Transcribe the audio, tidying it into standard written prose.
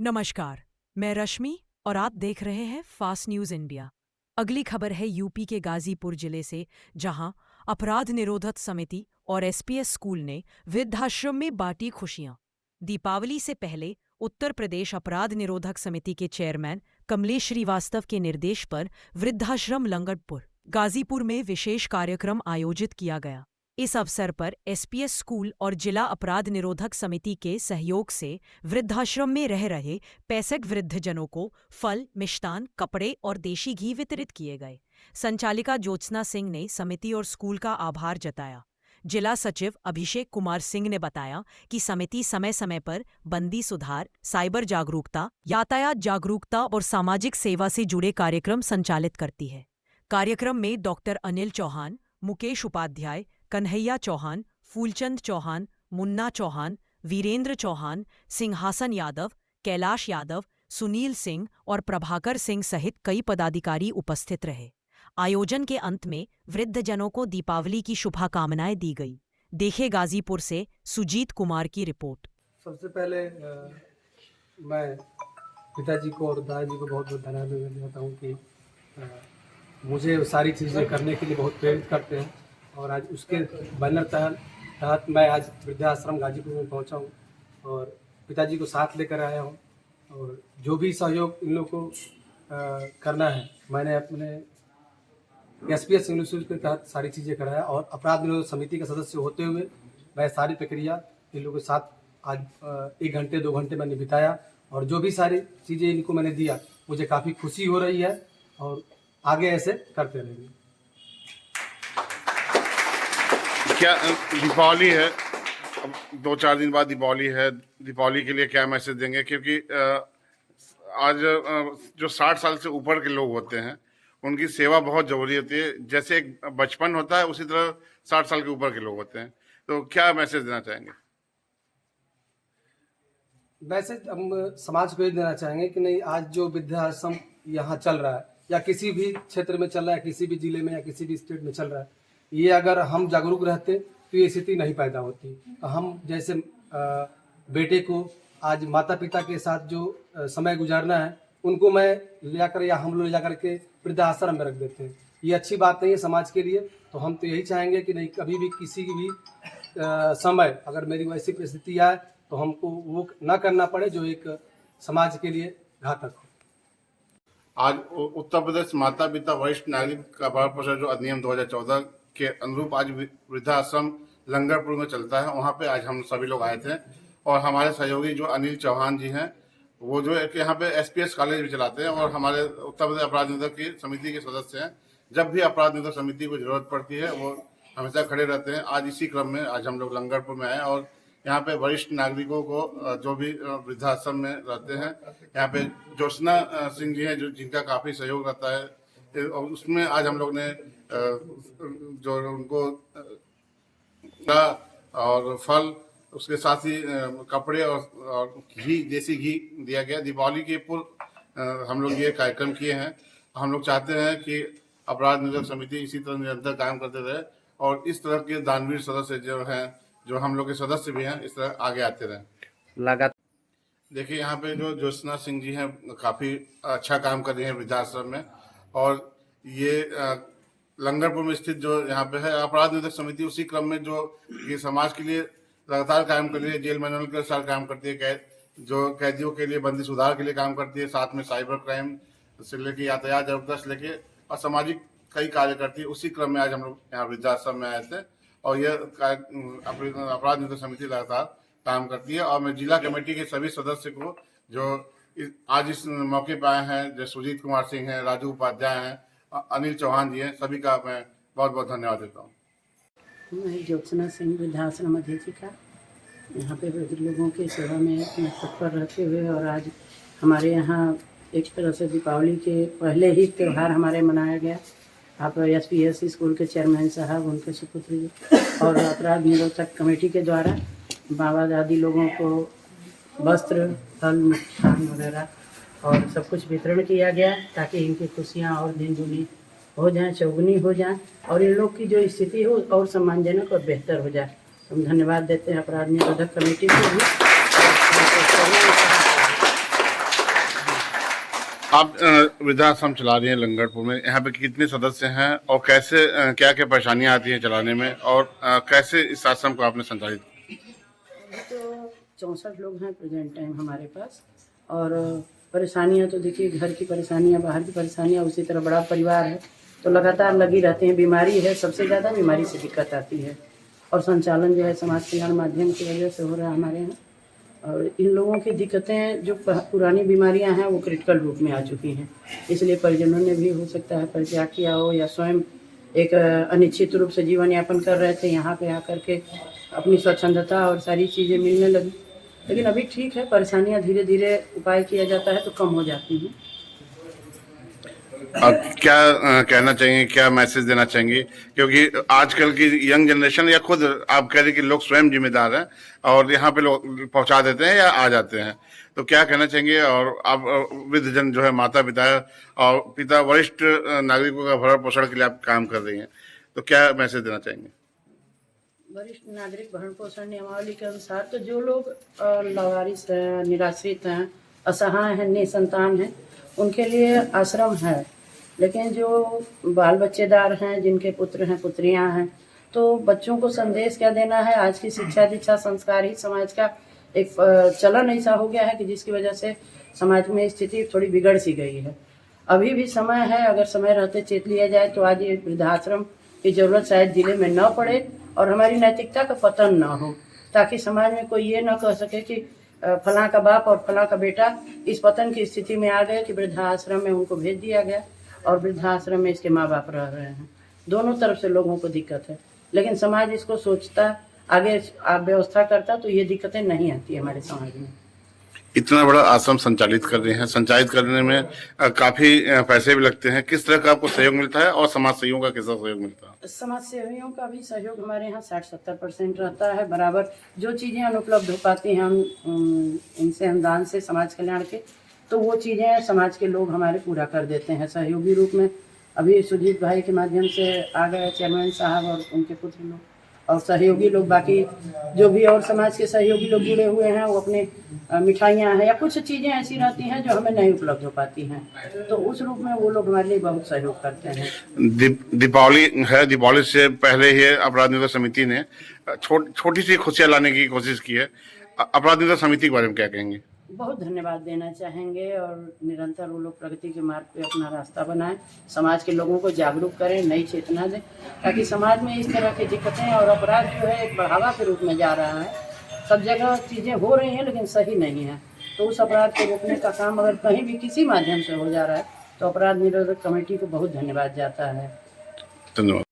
नमस्कार, मैं रश्मि और आप देख रहे हैं फास्ट न्यूज इंडिया। अगली खबर है यूपी के गाजीपुर जिले से, जहां अपराध निरोधक समिति और एसपीएस स्कूल ने वृद्धाश्रम में बांटी खुशियां। दीपावली से पहले उत्तर प्रदेश अपराध निरोधक समिति के चेयरमैन कमलेश श्रीवास्तव के निर्देश पर वृद्धाश्रम लंगरपुर गाजीपुर में विशेष कार्यक्रम आयोजित किया गया। इस अवसर पर एसपीएस स्कूल और जिला अपराध निरोधक समिति के सहयोग से वृद्धाश्रम में रह रहे 65 वृद्धजनों को फल, मिष्टान, कपड़े और देशी घी वितरित किए गए। संचालिका ज्योत्सना सिंह ने समिति और स्कूल का आभार जताया। जिला सचिव अभिषेक कुमार सिंह ने बताया कि समिति समय समय पर बंदी सुधार, साइबर जागरूकता, यातायात जागरूकता और सामाजिक सेवा से जुड़े कार्यक्रम संचालित करती है। कार्यक्रम में डॉक्टर अनिल चौहान, मुकेश उपाध्याय, कन्हैया चौहान, फूलचंद चौहान, मुन्ना चौहान, वीरेंद्र चौहान, सिंहासन यादव, कैलाश यादव, सुनील सिंह और प्रभाकर सिंह सहित कई पदाधिकारी उपस्थित रहे। आयोजन के अंत में वृद्धजनों को दीपावली की शुभकामनाएं दी गई। देखे गाजीपुर से सुजीत कुमार की रिपोर्ट। सबसे पहले मैं पिताजी को और दादाजी को बहुत बहुत धन्यवाद देता हूँ कि मुझे सारी चीज़ें करने के लिए बहुत प्रेरित करते हैं। और आज उसके बैनर तहत मैं आज वृद्धाश्रम गाजीपुर में पहुंचा हूं और पिताजी को साथ लेकर आया हूं। और जो भी सहयोग इन लोगों को करना है, मैंने अपने एसपीएस इंस्टीट्यूट के तहत सारी चीज़ें कराया और अपराध निरोधक समिति का सदस्य होते हुए मैं सारी प्रक्रिया इन लोगों के साथ आज 1 घंटे 2 घंटे मैंने बिताया। और जो भी सारी चीज़ें इनको मैंने दिया, मुझे काफ़ी खुशी हो रही है और आगे ऐसे करते रहेंगे। क्या दीपावली है, अब 2-4 दिन बाद दीपावली है, दीपावली के लिए क्या मैसेज देंगे? क्योंकि आज जो 60 साल से ऊपर के लोग होते हैं उनकी सेवा बहुत ज़रूरी होती है। जैसे एक बचपन होता है उसी तरह 60 साल के ऊपर के लोग होते हैं। तो क्या मैसेज देना चाहेंगे? मैसेज हम समाज को ये देना चाहेंगे कि नहीं, आज जो वृद्धाश्रम यहाँ चल रहा है या किसी भी क्षेत्र में चल रहा है, किसी भी जिले में या किसी भी स्टेट में चल रहा है, ये अगर हम जागरूक रहते तो ये स्थिति नहीं पैदा होती। हम जैसे बेटे को आज माता पिता के साथ जो समय गुजारना है, उनको मैं ले जाकर या हम लोग ले जाकर के वृद्धाश्रम में रख देते हैं। ये अच्छी बात नहीं है समाज के लिए। तो हम तो यही चाहेंगे कि नहीं, कभी भी किसी की भी समय अगर मेरी वैसी परिस्थिति आए तो हमको वो ना करना पड़े जो एक समाज के लिए घातक हो। आज उत्तर प्रदेश माता पिता वरिष्ठ नागरिक का भारत पोषण जो अधिनियम 2014 के अनुरूप आज वृद्धाश्रम लंगरपुर में चलता है, वहाँ पे आज हम सभी लोग आए थे। और हमारे सहयोगी जो अनिल चौहान जी हैं, वो जो एक यहाँ पे एसपीएस कॉलेज भी चलाते हैं और हमारे उत्तर प्रदेश अपराध निरोधक की समिति के सदस्य हैं। जब भी अपराध निरोधक समिति को जरूरत पड़ती है वो हमेशा खड़े रहते हैं। आज इसी क्रम में आज हम लोग लंगरपुर में आए और यहाँ पे वरिष्ठ नागरिकों को जो भी वृद्धाश्रम में रहते हैं, यहाँ पे ज्योत्सना सिंह जी हैं जो जिनका काफ़ी सहयोग रहता है, और उसमें आज हम लोग ने जो उनको और फल, उसके साथ ही कपड़े और घी, देसी घी दिया गया। दीपावली के पूर्व हम लोग ये कार्यक्रम किए हैं। हम लोग चाहते हैं कि अपराध निरोधक समिति इसी तरह निरंतर काम करते रहे और इस तरह के दानवीर सदस्य जो हैं, जो हम लोग के सदस्य भी हैं, इस तरह आगे आते रहें। लगातार देखिए यहाँ पे जो ज्योत्सना सिंह जी हैं काफ़ी अच्छा काम कर रही हैं वृद्धाश्रम में। और ये लंगरपुर में स्थित जो यहाँ पे है अपराध निरोधक समिति, उसी क्रम में जो ये समाज के लिए लगातार काम कर रही है। जेल मैनुअल के साथ काम करती है, जो कैदियों के लिए बंदी सुधार के लिए काम करती है, साथ में साइबर क्राइम से लेके यातायात जागरूकता से लेके और सामाजिक कई कार्य करती है। उसी क्रम में आज हम लोग यहाँ वृद्धाश्रम में आए थे और यह अपराध निरोधक समिति लगातार काम करती है। और मैं जिला कमेटी के सभी सदस्य को जो आज इस मौके पर आए हैं, जो सुजीत कुमार सिंह हैं, राजू उपाध्याय हैं, अनिल चौहान जी हैं, सभी का मैं बहुत बहुत धन्यवाद देता हूँ। मैं ज्योत्सना सिंह वृद्धाश्रम अधीक्षिका यहाँ पे वृद्ध लोगों की सेवा में तत्पर रहते हुए, और आज हमारे यहाँ एक तरह से दीपावली के पहले ही त्यौहार हमारे मनाया गया। आप एसपीएस स्कूल के चेयरमैन साहब, उनके सुपुत्र जी और अपराध निरोधक कमेटी के द्वारा बाबा दादी लोगों को वस्त्र, फल, मिष्ठान वगैरह और सब कुछ वितरण किया गया ताकि इनकी खुशियाँ और दिन दुनी हो जाएं, चौगुनी हो जाएं और इन लोग की जो स्थिति हो और सम्मानजनक और बेहतर हो जाए। हम धन्यवाद देते हैं अपराध निरोधक कमेटी को भी। आप वृद्धाश्रम चला रही हैं लंगरपुर में, यहाँ पे कितने सदस्य हैं और कैसे क्या क्या परेशानियां आती हैं चलाने में, और कैसे इस आश्रम को आपने संचालित किया? तो 64 लोग हैं प्रेजेंट टाइम हमारे पास। और परेशानियां तो देखिए, घर की परेशानियां, बाहर की परेशानियां, उसी तरह बड़ा परिवार है तो लगातार लगी रहते हैं। बीमारी है, सबसे ज़्यादा बीमारी से दिक्कत आती है, और संचालन जो है समाज कल्याण माध्यम की वजह से हो रहा है हमारे यहाँ। और इन लोगों की दिक्कतें जो पुरानी बीमारियां हैं वो क्रिटिकल रूप में आ चुकी हैं, इसलिए परिजनों ने भी हो सकता है परित्याग किया हो, या स्वयं एक अनिश्चित रूप से जीवन यापन कर रहे थे, यहाँ पे आकर के अपनी स्वच्छंदता और सारी चीज़ें मिलने लगी। लेकिन अभी ठीक है, परेशानियां धीरे धीरे उपाय किया जाता है तो कम हो जाती हैं। और क्या कहना चाहेंगे, क्या मैसेज देना चाहेंगे, क्योंकि आजकल की यंग जनरेशन या खुद आप कह रहे कि लोग स्वयं जिम्मेदार हैं और यहाँ पे लोग पहुंचा देते हैं या आ जाते हैं, तो क्या कहना चाहेंगे? और आप वृद्धजन जो है, माता पिता और पिता वरिष्ठ नागरिकों का भरण पोषण के लिए आप काम कर रही हैं, तो क्या मैसेज देना चाहेंगे? वरिष्ठ नागरिक भरण पोषण नियमावली के अनुसार तो जो लोग लावारिस हैं, निराश्रित हैं, असहाय हैं, निसंतान हैं, उनके लिए आश्रम है। लेकिन जो बाल बच्चेदार हैं, जिनके पुत्र हैं, पुत्रियां हैं, तो बच्चों को संदेश क्या देना है? आज की शिक्षा दीक्षा संस्कार ही समाज का एक चलन ऐसा हो गया है कि जिसकी वजह से समाज में स्थिति थोड़ी बिगड़ सी गई है। अभी भी समय है, अगर समय रहते चेत लिया जाए तो आज ये वृद्धाश्रम की जरूरत शायद जिले में न पड़े और हमारी नैतिकता का पतन न हो, ताकि समाज में कोई ये न कह सके कि फलां का बाप और फलां का बेटा इस पतन की स्थिति में आ गए कि वृद्धाश्रम में उनको भेज दिया गया और वृद्धाश्रम में इसके माँ बाप रह रहे हैं। दोनों तरफ से लोगों को दिक्कत है, लेकिन समाज इसको सोचता, आगे व्यवस्था करता तो ये दिक्कतें नहीं आती हमारे समाज में। इतना बड़ा आश्रम संचालित कर रहे हैं, संचालित करने में काफी पैसे भी लगते हैं, किस तरह का आपको सहयोग मिलता है और समाज सेवियों का कैसा सहयोग मिलता है? समाज सेवियों का भी सहयोग हमारे यहाँ 60-70% रहता है बराबर। जो चीज़ें अनुपलब्ध हो पाती हैं हम इनसे अनुदान से समाज कल्याण के, तो वो चीज़ें समाज के लोग हमारे पूरा कर देते हैं सहयोगी रूप में। अभी सुजीत भाई के माध्यम से आ गए चेयरमैन साहब और उनके पुत्र लोग, और सहयोगी लोग, बाकी जो भी और समाज के सहयोगी लोग जुड़े हुए हैं, वो अपने मिठाइयाँ हैं या कुछ चीज़ें ऐसी रहती हैं जो हमें नहीं उपलब्ध हो पाती हैं, तो उस रूप में वो लोग हमारे लिए बहुत सहयोग करते हैं। दीपावली है, दीपावली से पहले ही अपराध निरोधक समिति ने छोटी सी खुशियां लाने की कोशिश की है। अपराध निरोधक समिति के बारे में क्या कहेंगे? बहुत धन्यवाद देना चाहेंगे, और निरंतर वो लोग प्रगति के मार्ग पे अपना रास्ता बनाएं, समाज के लोगों को जागरूक करें, नई चेतना दें, ताकि समाज में इस तरह की दिक्कतें और अपराध जो है एक बढ़ावा के रूप में जा रहा है। सब जगह चीज़ें हो रही हैं लेकिन सही नहीं है, तो उस अपराध को रोकने का काम अगर कहीं भी किसी माध्यम से हो जा रहा है तो अपराध निरोधक कमेटी को बहुत धन्यवाद जाता है। धन्यवाद।